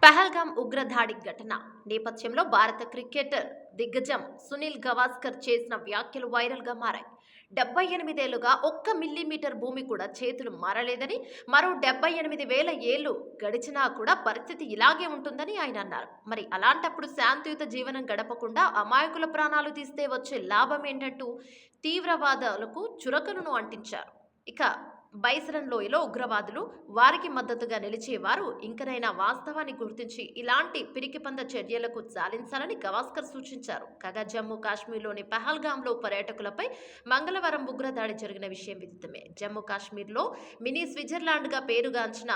పహల్గామ్ ఉగ్రదాడి ఘటన నేపథ్యంలో భారత క్రికెటర్ దిగ్గజం సునీల్ గవాస్కర్ చేసిన వ్యాఖ్యలు వైరల్ గా మారాయి. 78 ఏళ్లుగా ఒక్క మిల్లీమీటర్ భూమి కూడా చేతులు మారలేదని, మరో 78,000 ఏళ్లు గడిచినా కూడా పరిస్థితి ఇలాగే ఉంటుందని ఆయన అన్నారు. మరి అలాంటప్పుడు శాంతియుత జీవనం గడపకుండా అమాయకుల ప్రాణాలు తీస్తే వచ్చే లాభం ఏంటంటూ తీవ్రవాదులకు చురకలను అంటించారు. ఇక బైసరన్ లోయలో ఉగ్రవాదులు, వారికి మద్దతుగా నిలిచేవారు ఇంకనైనా వాస్తవాన్ని గుర్తించి ఇలాంటి పిరికిపంద చర్యలకు చాలించాలని గవాస్కర్ సూచించారు. కాగా జమ్మూ కాశ్మీర్లోని పహల్గామ్లో పర్యాటకులపై మంగళవారం ఉగ్రదాడి జరిగిన విషయం విదితమే. జమ్మూ కాశ్మీర్లో మినీ స్విట్జర్లాండ్గా పేరుగాంచిన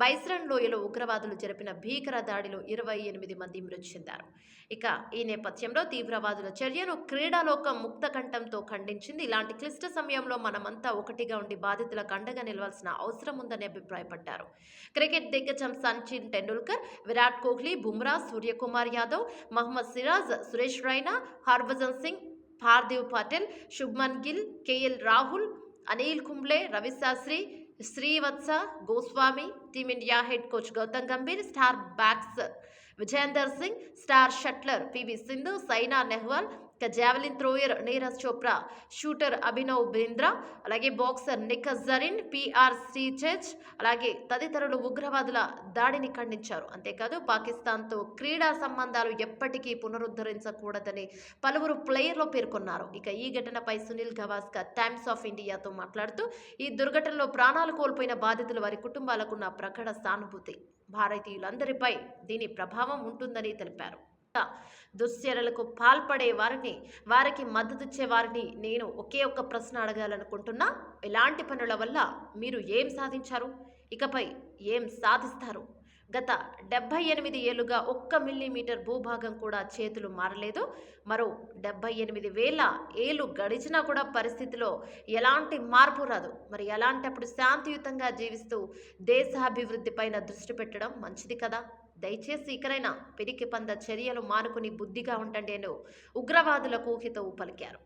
బైసరన్ లోయలో ఉగ్రవాదులు జరిపిన భీకర దాడిలో 28 మంది మృతి చెందారు. ఇక ఈ నేపథ్యంలో తీవ్రవాదుల చర్యను క్రీడాలోకం ముక్తకంఠంతో ఖండించింది. ఇలాంటి క్లిష్ట సమయంలో మనమంతా ఒకటిగా ఉండి బాధితులకు అండగా నిలవాల్సిన అవసరం ఉందని అభిప్రాయపడ్డారు. క్రికెట్ దిగ్గజం Sachin Tendulkar, Virat Kohli, Bumrah, Suryakumar Yadav, Mohammed Siraj, Suresh Raina, Harbhajan Singh, Parthiv Patel, Shubman Gill, KL Rahul, Anil Kumble, Ravi Shastri, Srivatsa Goswami, team India head coach Gautam Gambhir, star బ్యాక్స్ Vijender Singh, star shuttler PV Sindhu, Saina Nehwal, javelin thrower Neeraj Chopra, shooter Abhinav Bindra, అలాగే బాక్సర్ నిఖత్ జరీన్, పిఆర్ శ్రీచేజ్, అలాగే తదితరులు ఉగ్రవాదుల దాడిని ఖండించారు. అంతేకాదు పాకిస్తాన్తో క్రీడా సంబంధాలు ఎప్పటికీ పునరుద్ధరించకూడదని పలువురు ప్లేయర్లు పేర్కొన్నారు. ఇక ఈ ఘటనపై సునీల్ గవాస్కర్ టైమ్స్ ఆఫ్ ఇండియాతో మాట్లాడుతూ ఈ దుర్ఘటనలో ప్రాణాలు కోల్పోయిన బాధితులు, వారి కుటుంబాలకున్న ప్రగాఢ సానుభూతి, భారతీయులందరిపై దీని ప్రభావం ఉంటుందని తెలిపారు. దుశ్చర్యలకు పాల్పడే వారికి మద్దతిచ్చే వారిని నేను ఒకే ఒక్క ప్రశ్న అడగాలనుకుంటున్నా. ఇలాంటి పనుల వల్ల మీరు ఏం సాధించారు? ఇకపై ఏం సాధిస్తారు? గత 78 ఏళ్లుగా ఒక్క మిల్లీమీటర్ భూభాగం కూడా చేతులు మారలేదు. మరో 78,000 ఏళ్లు గడిచినా కూడా పరిస్థితిలో ఎలాంటి మార్పు రాదు. మరి అలాంటప్పుడు శాంతియుతంగా జీవిస్తూ దేశాభివృద్ధిపైన దృష్టి పెట్టడం మంచిది కదా. దయచేసి ఇకనైనా పిరికి పంద చర్యలు మానుకుని బుద్ధిగా ఉండండి అని ఉగ్రవాదులకు హితవు పలికారు.